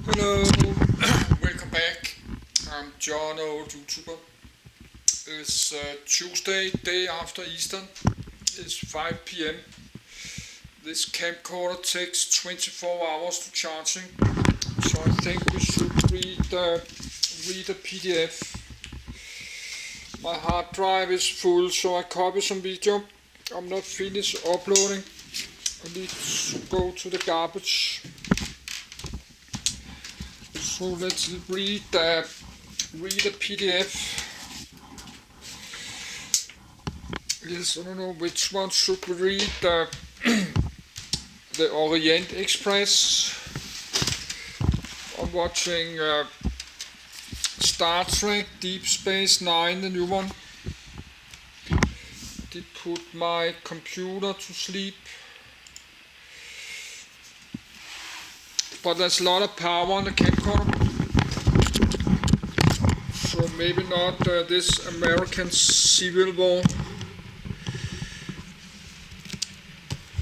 Hello, welcome back. I'm John, old YouTuber. It's Tuesday, day after Easter. It's 5 p.m. This camcorder takes 24 hours to charging, so I think we should read a PDF. My hard drive is full, so I copy some video. I'm not finished uploading. I need to go to the garbage. So let's read a PDF. Yes, I don't know which one should we read. The Orient Express. I'm watching Star Trek Deep Space Nine, the new one. Did put my computer to sleep. But there's a lot of power on the camcorder. So maybe not this American Civil War.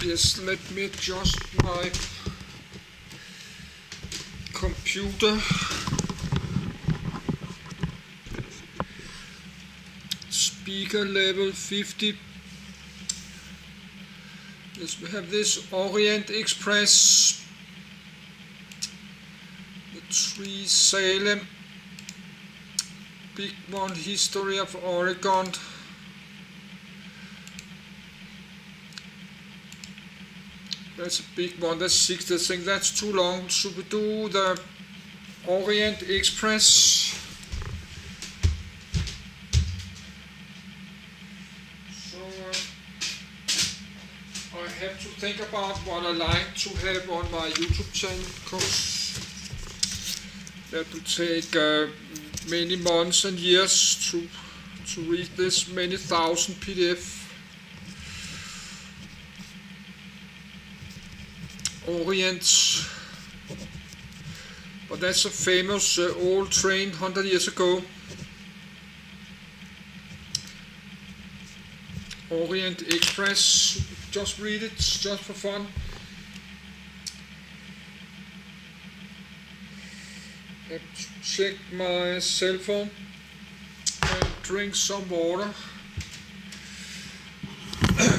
Yes, let me adjust my computer. Speaker level 50. Yes, we have this Orient Express. The 3 Salem. Big one, History of Oregon. That's a big one, that's 60. I think that's too long. Should we do the Orient Express? So I have to think about what I like to have on my YouTube channel, because that will take many months and years to read this many thousand PDF. Orient, but that's a famous old train 100 years ago. Orient Express, just read it, just for fun. Have to check my cell phone and drink some water.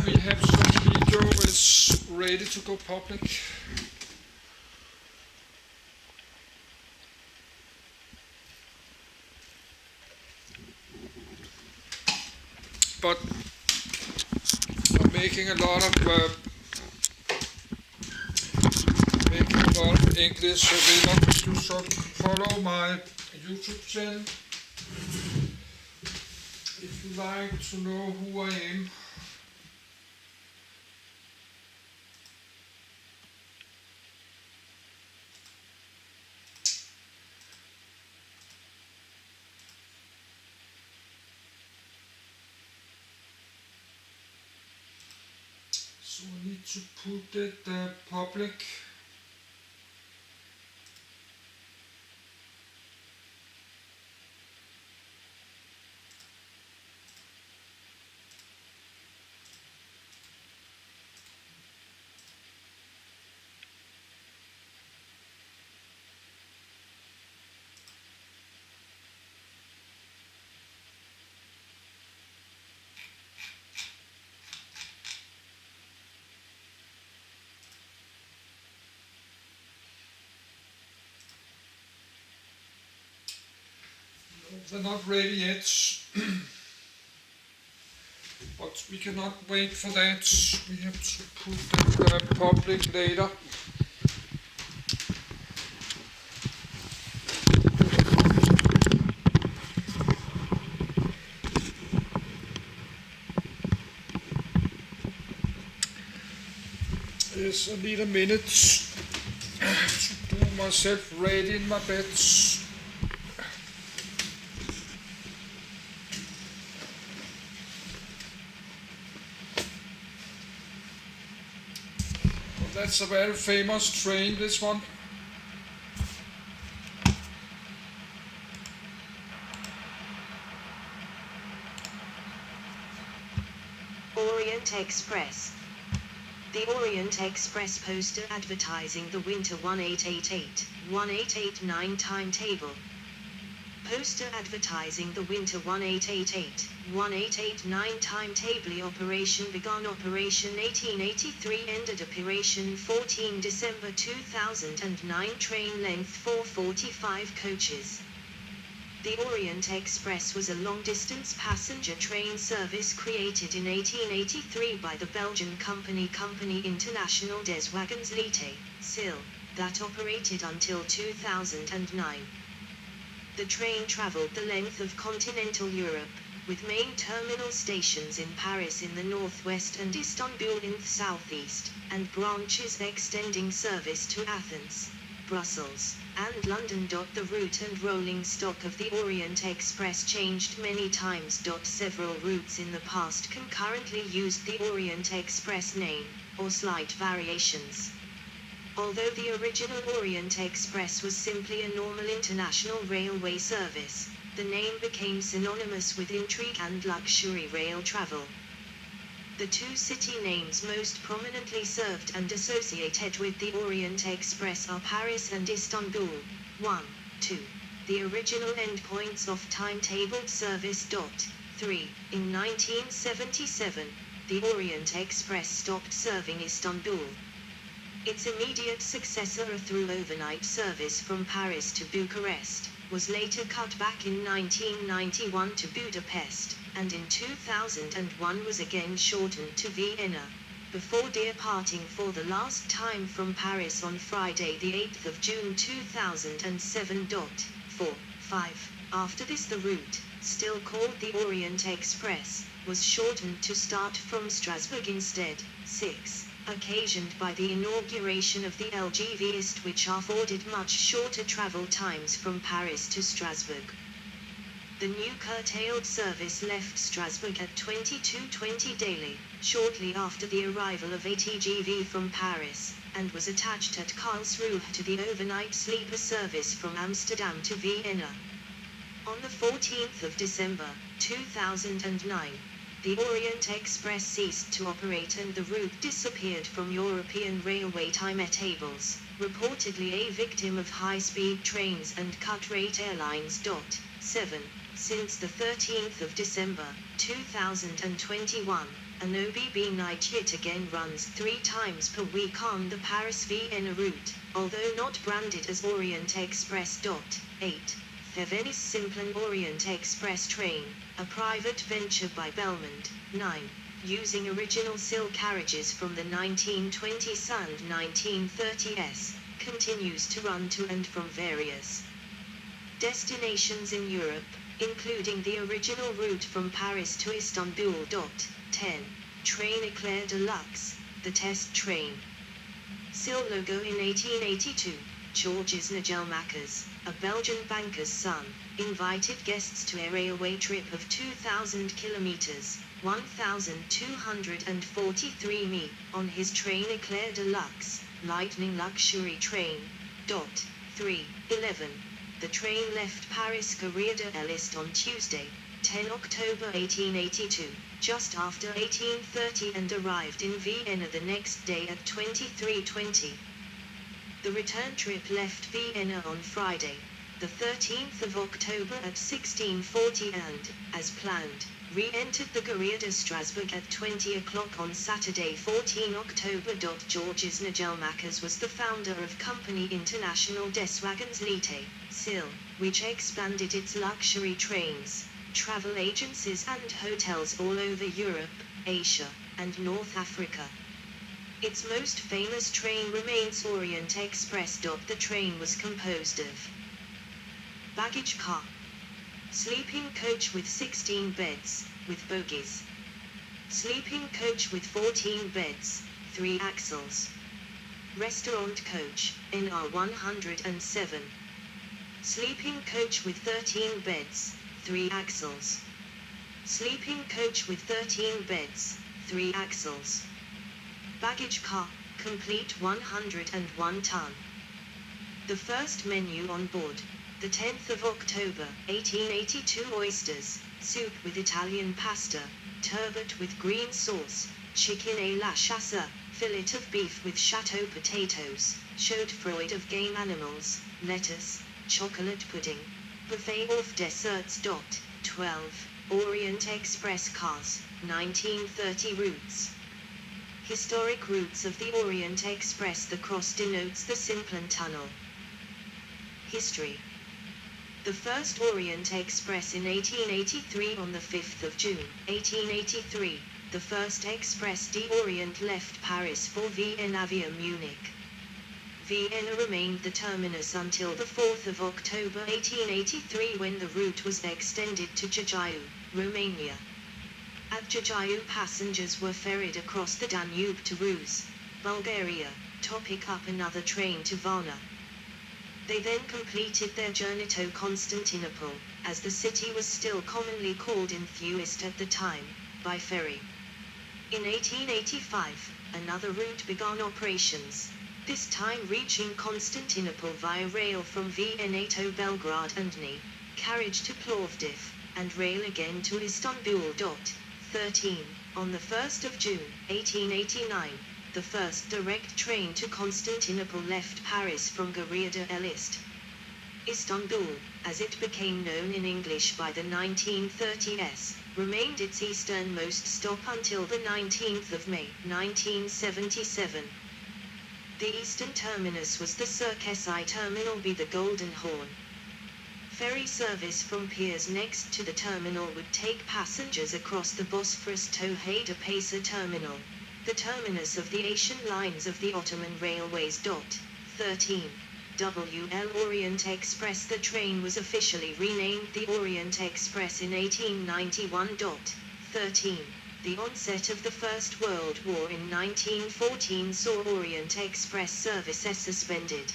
We have some video is ready to go public. But I'm making a lot of English available, so follow my YouTube channel if you like to know who I am. So I need to put it public. They're not ready yet, but we cannot wait for that. We have to put it public later. Yes, I need a minute to do myself ready in my bed. That's a very famous train, this one. Orient Express. The Orient Express poster advertising the Winter 1888 1889 timetable. Poster advertising the winter 1889 timetable. Operation began operation 1883, ended operation 14 December 2009. Train length 445 coaches. The Orient Express was a long-distance passenger train service created in 1883 by the Belgian company International des Wagons Lite, SIL, that operated until 2009. The train traveled the length of continental Europe, with main terminal stations in Paris in the northwest and Istanbul in the southeast, and branches extending service to Athens, Brussels, and London. The route and rolling stock of the Orient Express changed many times. Several routes in the past concurrently used the Orient Express name, or slight variations. Although the original Orient Express was simply a normal international railway service, the name became synonymous with intrigue and luxury rail travel. The two city names most prominently served and associated with the Orient Express are Paris and Istanbul. 1. 2. The original endpoints of timetabled service. 3. In 1977, the Orient Express stopped serving Istanbul. Its immediate successor, a through overnight service from Paris to Bucharest, was later cut back in 1991 to Budapest, and in 2001 was again shortened to Vienna, before departing for the last time from Paris on Friday the 8th of June 2007. 4. 5. After this, the route, still called the Orient Express, was shortened to start from Strasbourg instead. 6. Occasioned by the inauguration of the LGV East, which afforded much shorter travel times from Paris to Strasbourg. The new curtailed service left Strasbourg at 22:20 daily, shortly after the arrival of a TGV from Paris, and was attached at Karlsruhe to the overnight sleeper service from Amsterdam to Vienna. On the 14th of December, 2009, the Orient Express ceased to operate and the route disappeared from European railway timetables, reportedly a victim of high-speed trains and cut-rate airlines. 7. Since the 13th of December, 2021, an OBB night yet again runs 3 times per week on the Paris-Vienna route, although not branded as Orient Express. 8. Venice Simplon Orient Express train, a private venture by Belmond. 9. Using original SIL carriages from the 1920s and 1930s, continues to run to and from various destinations in Europe, including the original route from Paris to Istanbul. 10. Train Eclair Deluxe, the test train. SIL logo in 1882. Georges Nagelmakers, a Belgian banker's son, invited guests to a railway trip of 2,000 kilometers, 1,243 mi, on his train Eclair Deluxe, lightning luxury train. 3. 11. The train left Paris Gare de l'Est on Tuesday, 10 October 1882, just after 1830 and arrived in Vienna the next day at 23:20. The return trip left Vienna on Friday, the 13th of October at 16:40 and, as planned, re-entered the Gare de Strasbourg at 20 o'clock on Saturday 14 October. Georges Nagelmakers was the founder of Company International des Wagons Lite, SIL, which expanded its luxury trains, travel agencies and hotels all over Europe, Asia, and North Africa. Its most famous train remains Orient Express. The train was composed of baggage car, sleeping coach with 16 beds, with bogies, sleeping coach with 14 beds, 3 axles, restaurant coach, NR 107, sleeping coach with 13 beds, 3 axles, sleeping coach with 13 beds, 3 axles, baggage car, complete 101 ton. The first menu on board, the 10th of October, 1882. Oysters, soup with Italian pasta, turbot with green sauce, chicken à la chasse, fillet of beef with chateau potatoes, showed Freud of game animals, lettuce, chocolate pudding, buffet of desserts. 12. Orient Express cars, 1930 routes. Historic routes of the Orient Express. The cross denotes the Simplon Tunnel. History. The first Orient Express in 1883. On the 5th of June, 1883, the first Express d'Orient left Paris for Vienna via Munich. Vienna remained the terminus until the 4th of October 1883, when the route was extended to Giurgiu, Romania. At Giurgiu, passengers were ferried across the Danube to Ruse, Bulgaria, to pick up another train to Varna. They then completed their journey to Constantinople, as the city was still commonly called Enthuist at the time, by ferry. In 1885, another route began operations, this time reaching Constantinople via rail from Vienna to Belgrade and Ni, carriage to Plovdiv, and rail again to Istanbul. 13. On the 1st of June, 1889, the first direct train to Constantinople left Paris from Garida El Ist. Istanbul, as it became known in English by the 1930s, remained its easternmost stop until the 19th of May, 1977. The eastern terminus was the Circus I Terminal B. The Golden Horn. Ferry service from piers next to the terminal would take passengers across the Bosphorus to Hayda Pasa Terminal, the terminus of the Asian lines of the Ottoman Railways. 13. WL Orient Express. The train was officially renamed the Orient Express in 1891. 13. The onset of the First World War in 1914 saw Orient Express services suspended.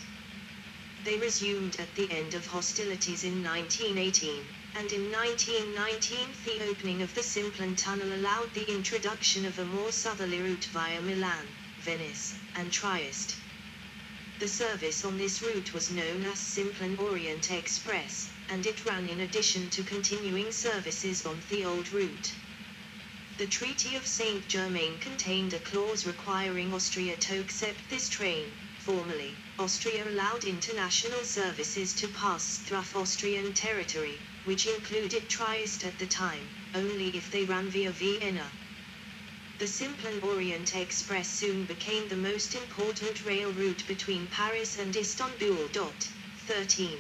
They resumed at the end of hostilities in 1918, and in 1919 the opening of the Simplon Tunnel allowed the introduction of a more southerly route via Milan, Venice, and Trieste. The service on this route was known as Simplon Orient Express, and it ran in addition to continuing services on the old route. The Treaty of Saint-Germain contained a clause requiring Austria to accept this train. Formally, Austria allowed international services to pass through Austrian territory, which included Trieste at the time, only if they ran via Vienna. The Simplon Orient Express soon became the most important rail route between Paris and Istanbul. 13.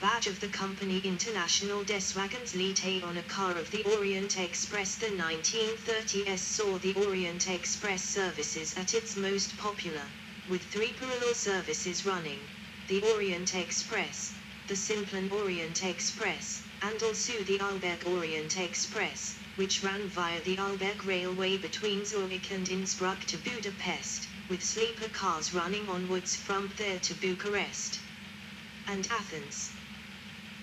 Badge of the company International des Wagons Lite on a car of the Orient Express. The 1930s saw the Orient Express services at its most popular, with 3 parallel services running: the Orient Express, the Simplon Orient Express, and also the Alberg Orient Express, which ran via the Alberg Railway between Zurich and Innsbruck to Budapest, with sleeper cars running onwards from there to Bucharest and Athens.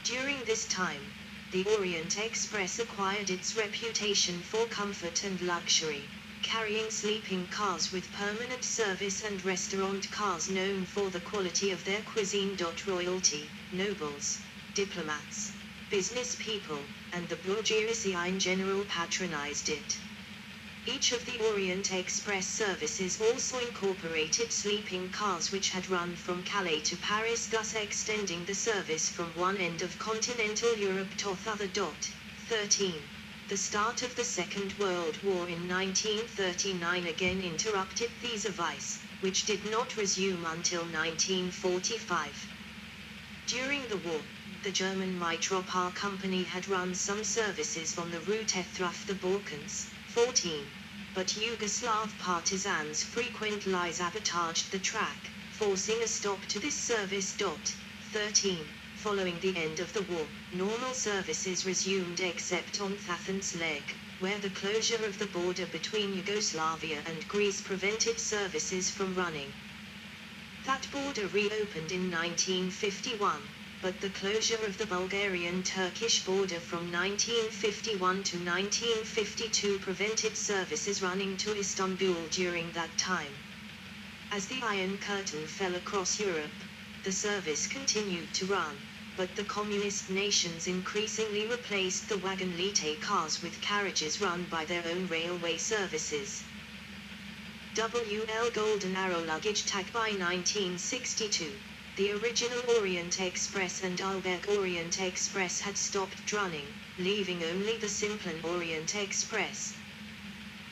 During this time, the Orient Express acquired its reputation for comfort and luxury, carrying sleeping cars with permanent service and restaurant cars known for the quality of their cuisine. Royalty, nobles, diplomats, business people, and the bourgeoisie in general patronized it. Each of the Orient Express services also incorporated sleeping cars which had run from Calais to Paris, thus extending the service from one end of continental Europe to the other. 13. The start of the Second World War in 1939 again interrupted the service, which did not resume until 1945. During the war, the German Metropole Company had run some services on the route through the Balkans. 14. But Yugoslav partisans frequently sabotaged the track, forcing a stop to this service. 13. Following the end of the war, normal services resumed except on Athens leg, where the closure of the border between Yugoslavia and Greece prevented services from running. That border reopened in 1951, but the closure of the Bulgarian-Turkish border from 1951 to 1952 prevented services running to Istanbul during that time. As the Iron Curtain fell across Europe, the service continued to run, but the communist nations increasingly replaced the wagon-lite cars with carriages run by their own railway services. WL Golden Arrow luggage tag by 1962. The original Orient Express and Albeck Orient Express had stopped running, leaving only the Simplon Orient Express.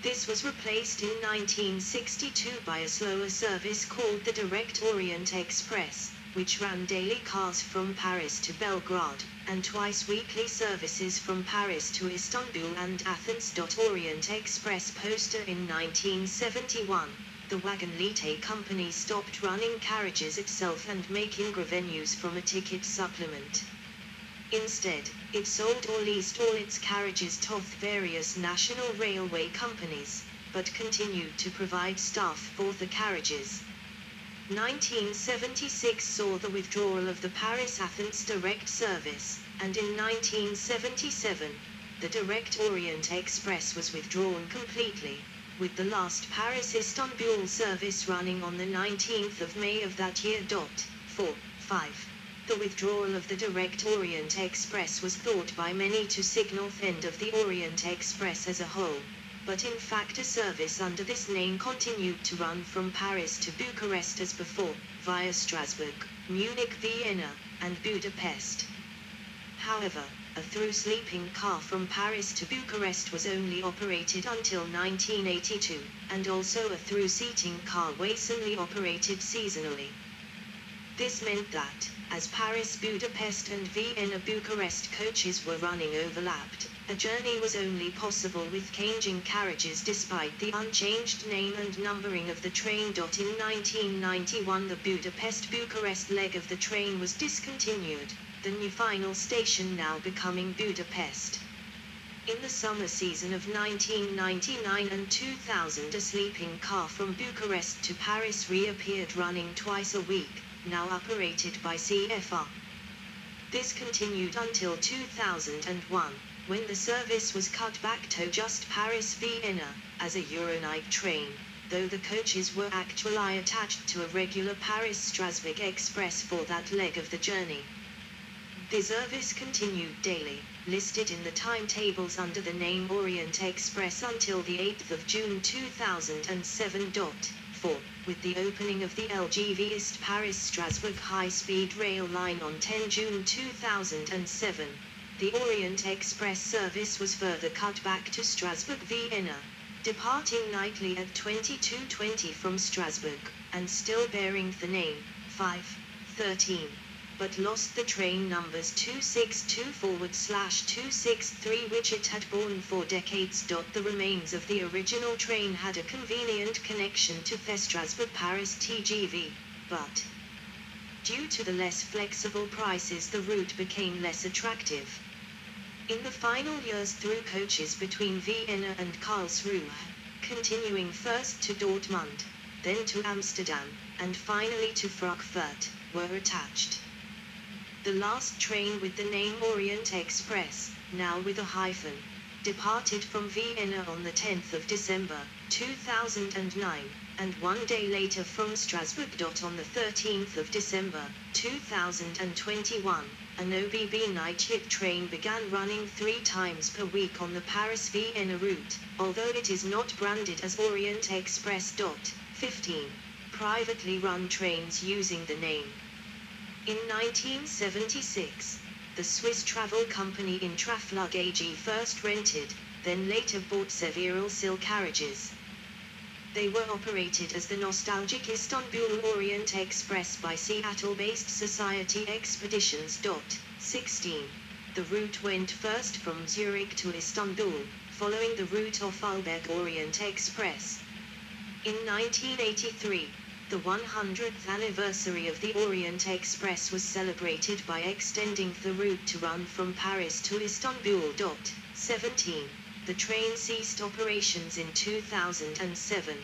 This was replaced in 1962 by a slower service called the Direct Orient Express, which ran daily cars from Paris to Belgrade, and twice weekly services from Paris to Istanbul and Athens. Orient Express poster in 1971. The Wagon Lite company stopped running carriages itself and making revenues from a ticket supplement. Instead, it sold or leased all its carriages to various national railway companies, but continued to provide staff for the carriages. 1976 saw the withdrawal of the Paris-Athens direct service, and in 1977, the Direct Orient Express was withdrawn completely, with the last Paris-Istanbul service running on the 19th of May of that year. 5. The withdrawal of the Direct Orient Express was thought by many to signal the end of the Orient Express as a whole, but in fact a service under this name continued to run from Paris to Bucharest as before, via Strasbourg, Munich, Vienna, and Budapest. However, a through sleeping car from Paris to Bucharest was only operated until 1982, and also a through seating car was only operated seasonally. This meant that, as Paris, Budapest and Vienna Bucharest coaches were running overlapped, a journey was only possible with changing carriages despite the unchanged name and numbering of the train. In 1991 the Budapest-Bucharest leg of the train was discontinued, the new final station now becoming Budapest. In the summer season of 1999 and 2000 a sleeping car from Bucharest to Paris reappeared running twice a week, now operated by CFR. This continued until 2001, when the service was cut back to just Paris-Vienna, as a Euronight train, though the coaches were actually attached to a regular Paris-Strasbourg express for that leg of the journey. The service continued daily, listed in the timetables under the name Orient Express until the 8th of June 2007. 4. With the opening of the LGV East Paris-Strasbourg high-speed rail line on 10 June 2007, the Orient Express service was further cut back to Strasbourg-Vienna, departing nightly at 22:20 from Strasbourg, and still bearing the name 513, but lost the train numbers 262/263 which it had borne for decades. The remains of the original train had a convenient connection to the Strasbourg-Paris TGV, but due to the less flexible prices the route became less attractive. In the final years through coaches between Vienna and Karlsruhe, continuing first to Dortmund, then to Amsterdam, and finally to Frankfurt, were attached. The last train with the name Orient Express, now with a hyphen, departed from Vienna on the 10th of December, 2009, and one day later from Strasbourg. On the 13th of December, 2021, an OBB night shift train began running 3 times per week on the Paris-Vienna route, although it is not branded as Orient Express. 15. Privately run trains using the name. In 1976, the Swiss travel company Intraflug AG first rented, then later bought several SIL carriages. They were operated as the nostalgic Istanbul Orient Express by Seattle-based Society Expeditions. 16. The route went first from Zurich to Istanbul, following the route of Albeck Orient Express. In 1983, the 100th anniversary of the Orient Express was celebrated by extending the route to run from Paris to Istanbul. 17. The train ceased operations in 2007.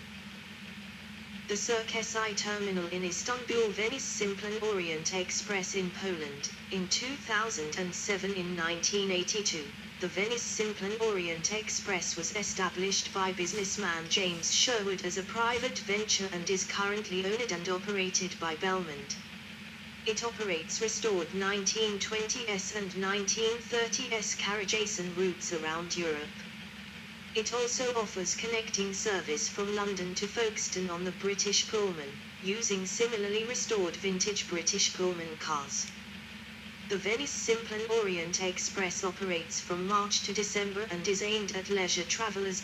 The Circus I terminal in Istanbul Venice Simplon Orient Express in Poland, in 2007. In 1982, the Venice Simplon Orient Express was established by businessman James Sherwood as a private venture and is currently owned and operated by Belmont. It operates restored 1920s and 1930s carriages and routes around Europe. It also offers connecting service from London to Folkestone on the British Pullman, using similarly restored vintage British Pullman cars. The Venice Simplon Orient Express operates from March to December and is aimed at leisure travelers.